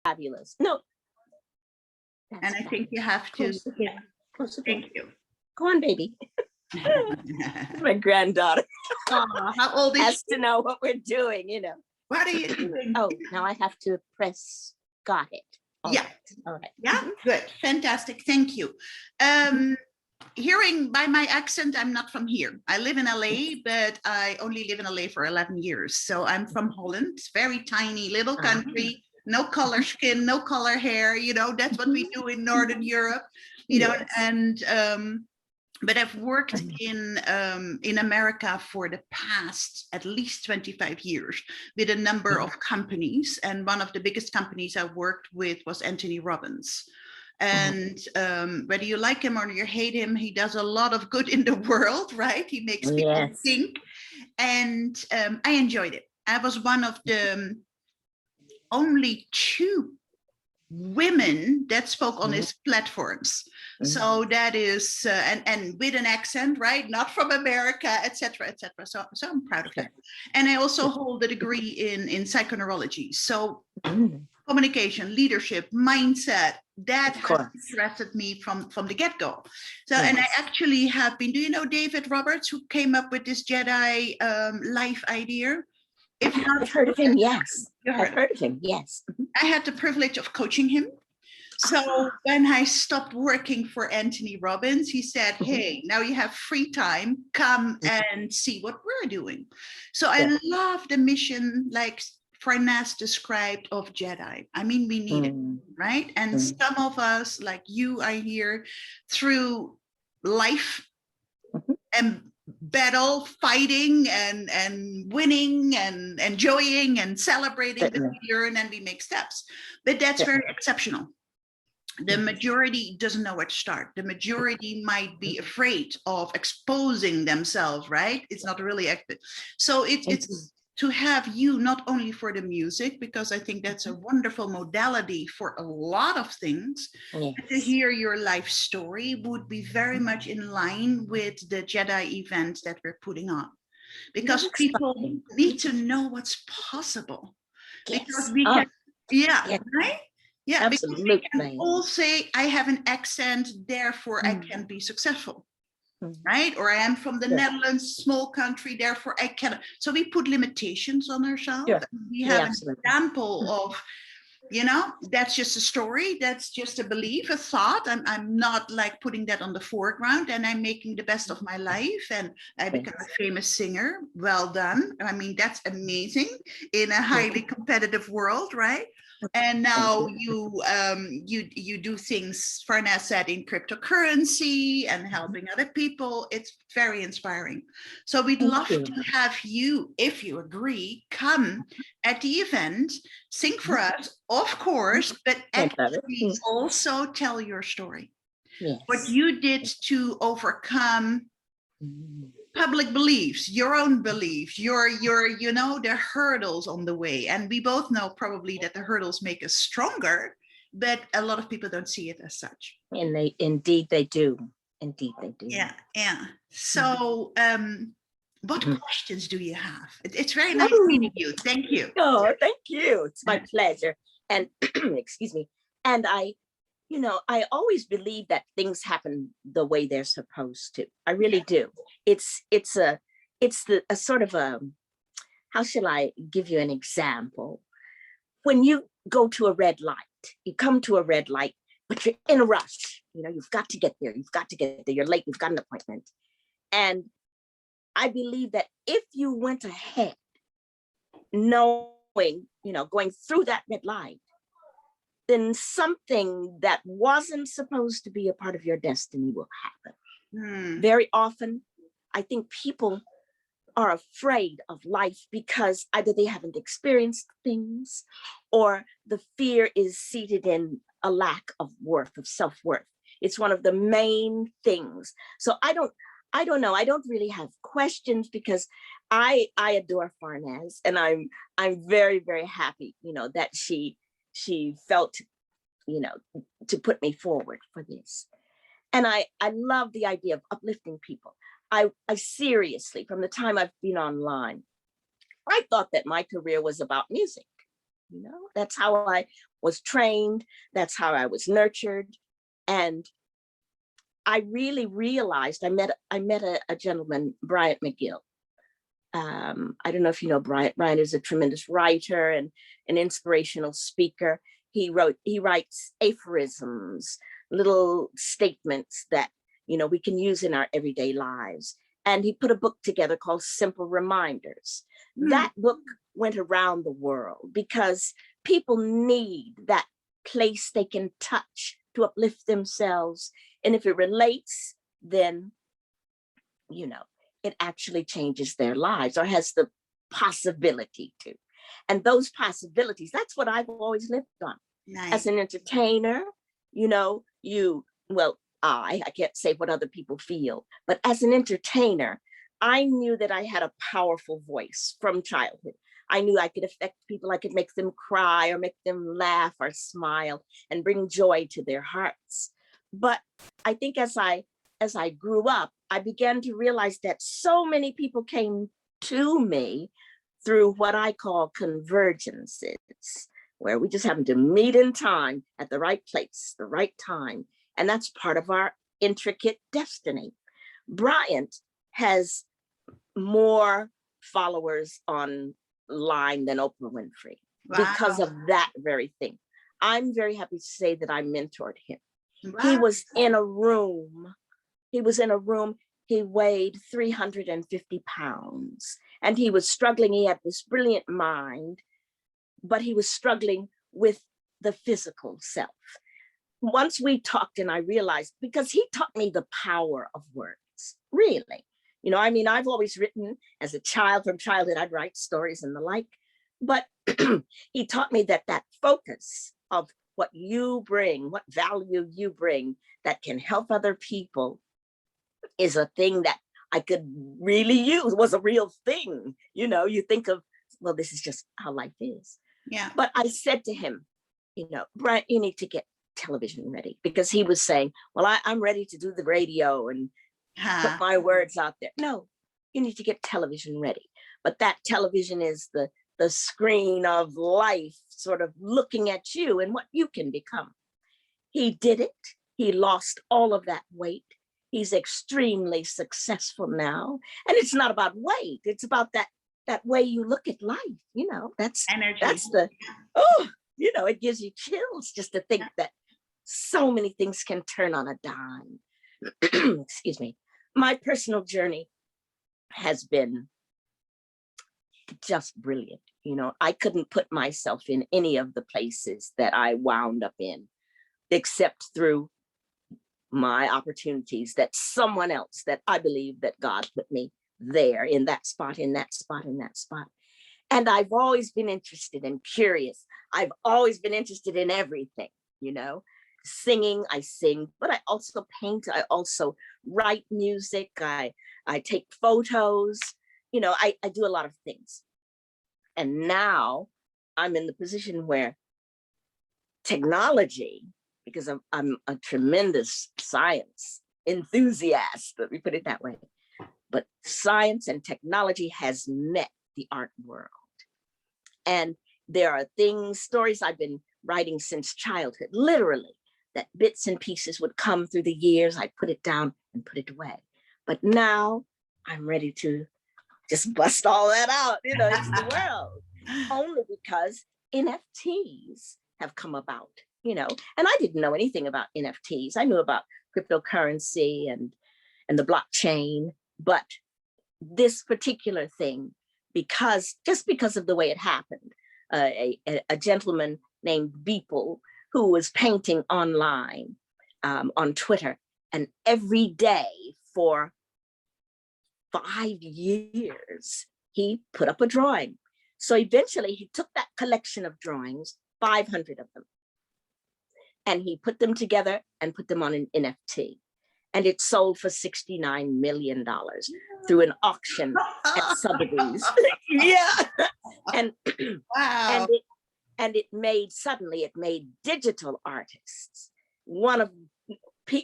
fabulous. No, And that's I think you have to, close again. Close again. thank you. Go on, baby. My granddaughter Aw, how old is has she? to know what we're doing, you know. What are you doing? Oh, now I have to press. Got it. All Yeah. right. All right. Yeah, good, fantastic, thank you. Hearing by my accent, I'm not from here. I live in LA, but I only live in LA for 11 years. So I'm from Holland, very tiny little country, no color skin, no color hair, you know, that's what we do in Northern Europe, you know, Yes. and but I've worked in America for the past at least 25 years with a number of companies. And one of the biggest companies I worked with was Anthony Robbins. And whether you like him or you hate him, he does a lot of good in the world, right? He makes people think. And I enjoyed it. I was one of the only 2 women that spoke on his platforms. So that is, and with an accent, right? Not from America, etc., etc. So I'm proud of that. And I also hold a degree in psychoneurology. So communication, leadership, mindset, that has interested me from the get-go. So, and I actually have been, do you know David Roberts, who came up with this Jedi life idea? If not, I've heard of him, yes. I've heard of him, yes. I had the privilege of coaching him. So when I stopped working for Anthony Robbins, he said, hey, now you have free time, come and see what we're doing. So I love the mission, like Farnaz described, of Jedi. I mean, we need it, right? And some of us, like you, are here through life and battle, fighting and winning and enjoying and celebrating that we learn and we make steps. But that's very exceptional. The majority doesn't know where to start. The majority might be afraid of exposing themselves, right? It's not really active. So it's to have you, not only for the music, because I think that's a wonderful modality for a lot of things, but to hear your life story would be very much in line with the Jedi event that we're putting on. Because people need to know what's possible. Because we can, right? Yeah, absolutely. Because we can all say, I have an accent, therefore I can be successful, right? Or I am from the Netherlands, small country, therefore I can. So we put limitations on ourselves. We have an example of, you know, that's just a story, that's just a belief, a thought. I'm not like putting that on the foreground, and I'm making the best of my life, and I become a famous singer. Well done. I mean, that's amazing in a highly competitive world, right? And now you do things, Farnaz said, in cryptocurrency and helping other people. It's very inspiring. So we'd love to have you, if you agree, come at the event, sing for us, of course, but actually also tell your story. What you did to overcome public beliefs, your own beliefs, your you know, the hurdles on the way. And we both know probably that the hurdles make us stronger, but a lot of people don't see it as such. And they indeed they do. Indeed they do. Yeah. So what questions do you have? It's very nice meeting you. Thank you. Oh, thank you. It's my pleasure. And excuse me. And I always believe that things happen the way they're supposed to. I really do. It's a sort of a, how shall I give you an example? When you go to a red light, you come to a red light, but you're in a rush. You know, you've got to get there. You've got to get there. You're late. You've got an appointment. And I believe that if you went ahead, knowing, you know, going through that red light, then something that wasn't supposed to be a part of your destiny will happen. Very often, I think people are afraid of life because either they haven't experienced things, or the fear is seated in a lack of worth, of self-worth. It's one of the main things. So I don't know. I don't really have questions, because I adore Farnaz, and I'm very, very happy, you know, that she felt, you know, to put me forward for this. And I love the idea of uplifting people. I seriously, from the time I've been online, I thought that my career was about music. You know, that's how I was trained. That's how I was nurtured. And I really realized, I met a gentleman, Bryant McGill. I don't know if you know Bryant. Bryant is a tremendous writer and an inspirational speaker. He writes aphorisms, little statements that, you know, we can use in our everyday lives. And he put a book together called Simple Reminders. That book went around the world because people need that place they can touch to uplift themselves. And if it relates, then, you know, it actually changes their lives or has the possibility to. And those possibilities, that's what I've always lived on. Nice. As an entertainer, you know, I can't say what other people feel, but as an entertainer, I knew that I had a powerful voice from childhood. I knew I could affect people. I could make them cry or make them laugh or smile and bring joy to their hearts. But I think as I grew up, I began to realize that so many people came to me through what I call convergences, where we just happen to meet in time at the right place, the right time. And that's part of our intricate destiny. Bryant has more followers online than Oprah Winfrey because of that very thing. I'm very happy to say that I mentored him. Wow. He was in a room. He weighed 350 pounds and he was struggling. He had this brilliant mind, but he was struggling with the physical self. Once we talked and I realized, because he taught me the power of words, really. You know, I mean, I've always written as a child, from childhood, I'd write stories and the like, but he taught me that focus of what you bring, what value you bring that can help other people is a thing that I could really use, was a real thing. You know, you think of, well, this is just how life is. Yeah. But I said to him, you know, Bryant, you need to get television ready, because he was saying, well, I'm ready to do the radio and put my words out there. No, you need to get television ready. But that television is the screen of life sort of looking at you and what you can become. He did it. He lost all of that weight. He's extremely successful now. And it's not about weight. It's about that way you look at life. You know, that's energy. That's you know, it gives you chills just to think that so many things can turn on a dime. Excuse me. My personal journey has been just brilliant. You know, I couldn't put myself in any of the places that I wound up in, except through my opportunities that someone else, that I believe that God put me there in that spot, in that spot, in that spot. And I've always been interested and curious. I've always been interested in everything, you know. Singing, I sing, but I also paint. I also write music. I take photos. You know, I do a lot of things. And now I'm in the position where technology, because I'm a tremendous science enthusiast, let me put it that way, but science and technology has met the art world. And there are stories I've been writing since childhood, literally, that bits and pieces would come through the years. I put it down and put it away. But now I'm ready to just bust all that out, you know, into the world, only because NFTs have come about, you know, and I didn't know anything about NFTs. I knew about cryptocurrency and the blockchain, but this particular thing, just because of the way it happened, a gentleman named Beeple, who was painting online on Twitter, and every day for 5 years, he put up a drawing. So eventually he took that collection of drawings, 500 of them, and he put them together and put them on an NFT. And it sold for $69 million through an auction at Sotheby's. Yeah. And, wow. And it made digital artists, one of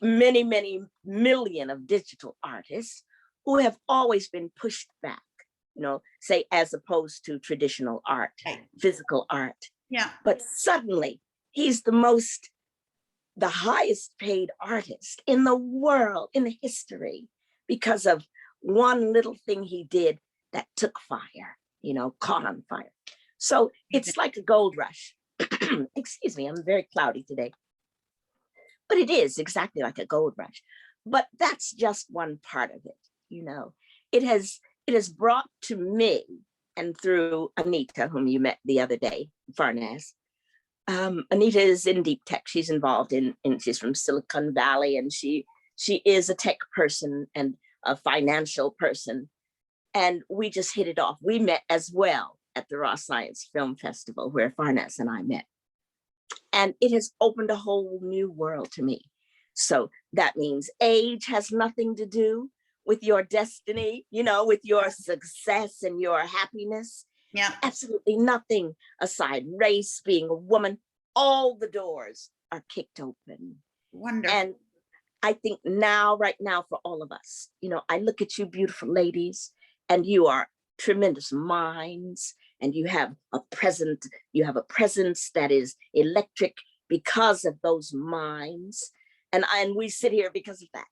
many, many million of digital artists who have always been pushed back, you know, say, as opposed to traditional art, physical art. Yeah. But suddenly He's the highest paid artist in the world, in the history, because of one little thing he did that took fire, caught on fire. So it's like a gold rush. Excuse me, I'm very cloudy today. But it is exactly like a gold rush. But that's just one part of it. It has brought to me, and through Anita, whom you met the other day, Farnaz. Anita is in deep tech. She's involved she's from Silicon Valley, and she is a tech person and a financial person. And we just hit it off. We met as well at the Raw Science Film Festival, where Farnaz and I met. And it has opened a whole new world to me. So that means age has nothing to do with your destiny, with your success and your happiness. Yeah. Absolutely nothing aside race, being a woman. All the doors are kicked open. Wonderful. And I think right now for all of us, I look at you beautiful ladies, and you are tremendous minds, and you have a presence that is electric because of those minds. And we sit here because of that,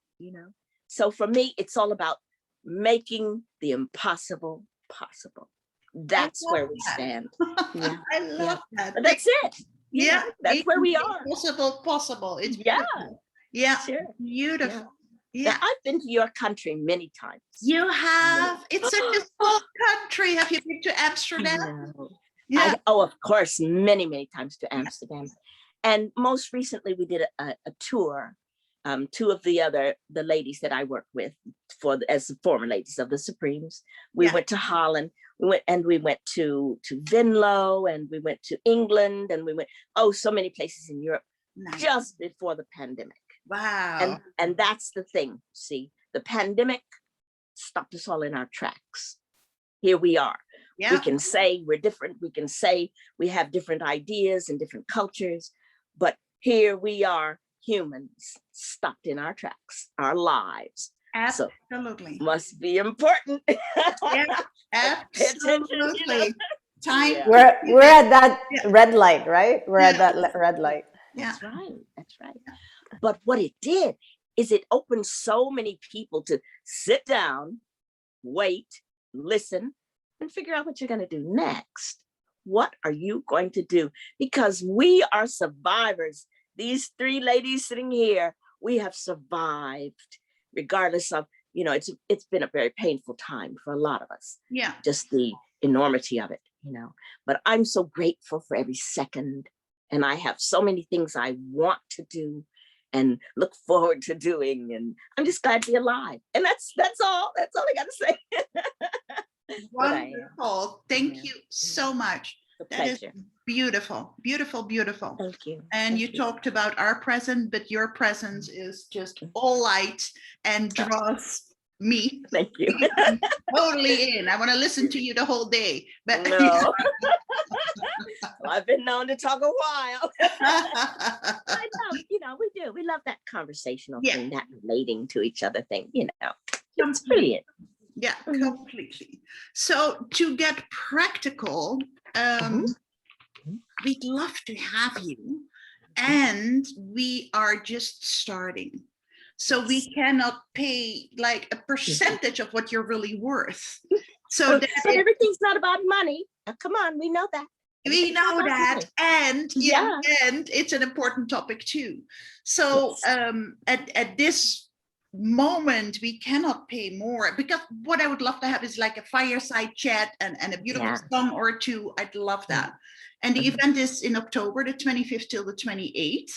So for me, it's all about making the impossible possible. That's where we stand. Yeah. I love that. But that's it. Yeah. That's where we are. Possible. It's beautiful. Yeah. Sure. Beautiful. Yeah. Now, I've been to your country many times. You have. It's such a small country. Have you been to Amsterdam? Yeah. Of course, many, many times to Amsterdam. And most recently, we did a tour. Two of the ladies that I work with as the former ladies of the Supremes. We went to Holland. We went to Venlo, and we went to England, and we went so many places in Europe. Nice. Just before the pandemic. Wow. And that's the thing. See, the pandemic stopped us all in our tracks. Here we are. Yeah. We can say we're different. We can say we have different ideas and different cultures, but here we are, humans stopped in our tracks, our lives. Absolutely. So, must be important. Yeah, absolutely. Time. Yeah. We're at that red light, right? We're at that red light. That's right. That's right. But what it did is it opened so many people to sit down, wait, listen, and figure out what you're going to do next. What are you going to do? Because we are survivors. These three ladies sitting here, we have survived, regardless of, it's been a very painful time for a lot of us. Yeah. Just the enormity of it, But I'm so grateful for every second. And I have so many things I want to do and look forward to doing. And I'm just glad to be alive. And that's all. That's all I got to say. Wonderful. Thank you so much. That is beautiful, beautiful, beautiful. Thank you. And you talked about our presence, but your presence is just all light and draws me. Thank you. Totally in. I want to listen to you the whole day. But no. I've been known to talk a while. I know, we do. We love that conversational thing, that relating to each other thing, It's brilliant. Yeah, completely. So to get practical, we'd love to have you, and we are just starting. So we cannot pay like a percentage of what you're really worth. So but everything's not about money. Come on, we know that. We know that, and and it's an important topic too. So at this moment, we cannot pay more, because what I would love to have is like a fireside chat and a beautiful song or two. I'd love that. And the event is in October, the 25th till the 28th.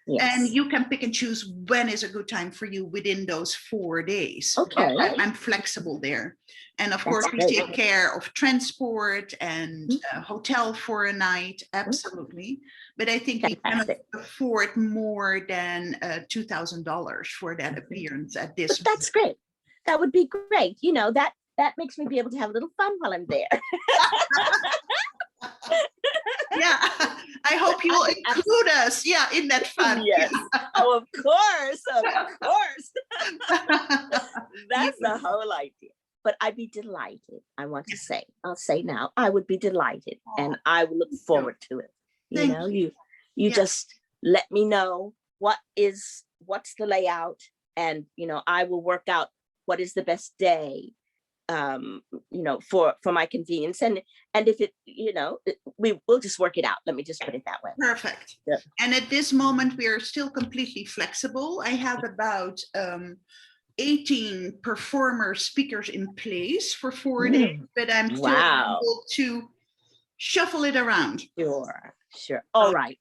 Yes. And you can pick and choose when is a good time for you within those 4 days. Okay. I'm flexible there. And of course, we take care of transport and hotel for a night. Absolutely. But I think we can afford more than $2,000 for that appearance at this. But that's great. That would be great. That makes me be able to have a little fun while I'm there. Yeah, I hope you will include us. Yeah, in that fun. Yes. Oh, of course. That's the whole idea. But I'd be delighted. I want to say, I'll say now, I would be delighted, and I will look forward to it. You Yeah. just let me know what's the layout, and I will work out what is the best day, for my convenience. And if it, we'll just work it out. Let me just put it that way. Perfect. Yeah. And at this moment, we are still completely flexible. I have about 18 performer speakers in place for 4 days, but I'm still Wow. able to shuffle it around. Sure. All right.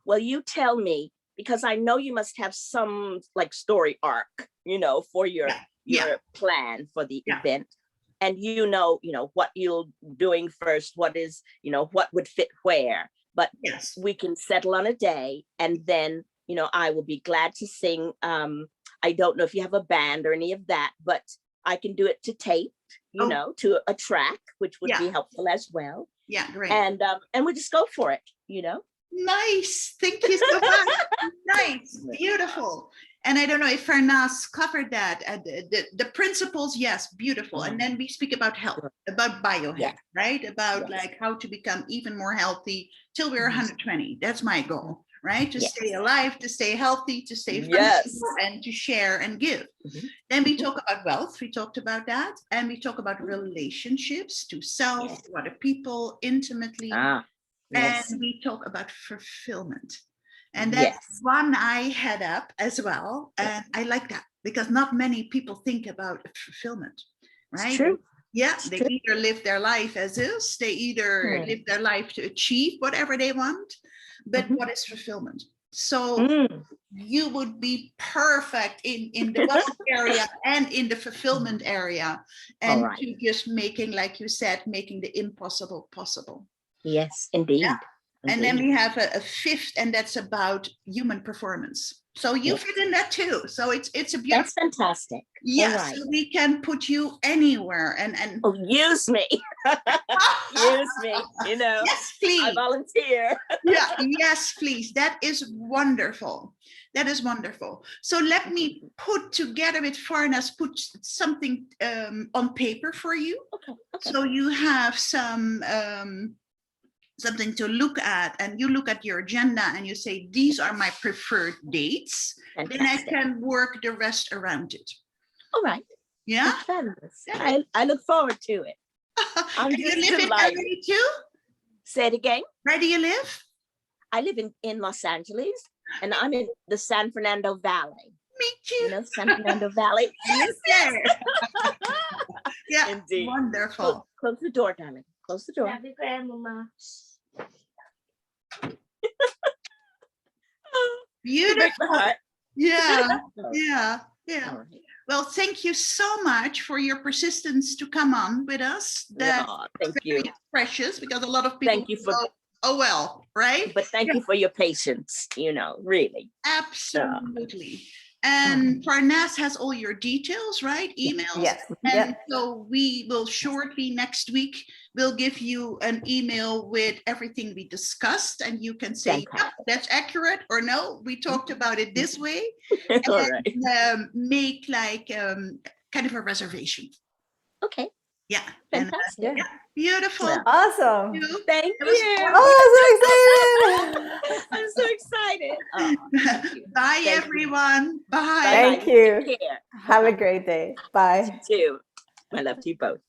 Well, you tell me, because I know you must have some like story arc, for your plan for the event. And what you're doing first, what is, what would fit where. But Yes. we can settle on a day, and then, I will be glad to sing. I don't know if you have a band or any of that, but I can do it to tape, to a track, which would be helpful as well. Yeah, great. And we just go for it, Nice. Thank you so much. Nice. Beautiful. And I don't know if Farnas covered that. The principles, yes, beautiful. And then we speak about health, about biohack, right? About like how to become even more healthy till we're 120. That's my goal, right? To stay alive, to stay healthy, to stay flexible, and to share and give. Then we talk about wealth. We talked about that. And we talk about relationships to self, to other people, intimately. And we talk about fulfillment. And that's one I head up as well. And I like that because not many people think about fulfillment, right? It's true. Yeah, they either live their life as is, they either live their life to achieve whatever they want, but what is fulfillment? So you would be perfect in the wealth area and in the fulfillment area, and to just making, like you said, making the impossible possible. Yes, indeed. Yeah. And then we have a fifth, and that's about human performance. So you fit in that too. So it's a beautiful. That's fantastic. Yes, so we can put you anywhere and use me. Use me. Yes, please. I volunteer. Yes, please. That is wonderful. That is wonderful. So let me put together with Farnas, put something on paper for you. Okay. So you have some something to look at, and you look at your agenda and you say, these are my preferred dates. Fantastic. Then I can work the rest around it. All right. Yeah. I look forward to it. And you live in LA too? Say it again. Where do you live? I live in Los Angeles, and I'm in the San Fernando Valley. Me too. San Fernando Valley. Yes, yeah. Indeed. Wonderful. Close the door, darling. Close the door. Beautiful. Yeah. Right. Well, thank you so much for your persistence to come on with us. That's thank you. Precious, because a lot of people thank you for oh well, right? But thank you for your patience, really. Absolutely. And Farnas has all your details, right? Emails. Yes. And so we will shortly next week, we'll give you an email with everything we discussed, and you can say, yep, that's accurate, or no, we talked about it this way. And make like kind of a reservation. Okay. Yeah. Fantastic. And, beautiful. Awesome. Thank you. Oh, I'm so excited. I'm so excited. Bye, everyone. Bye. Thank you. Take care. Have a great day. Bye. You too. I love you both.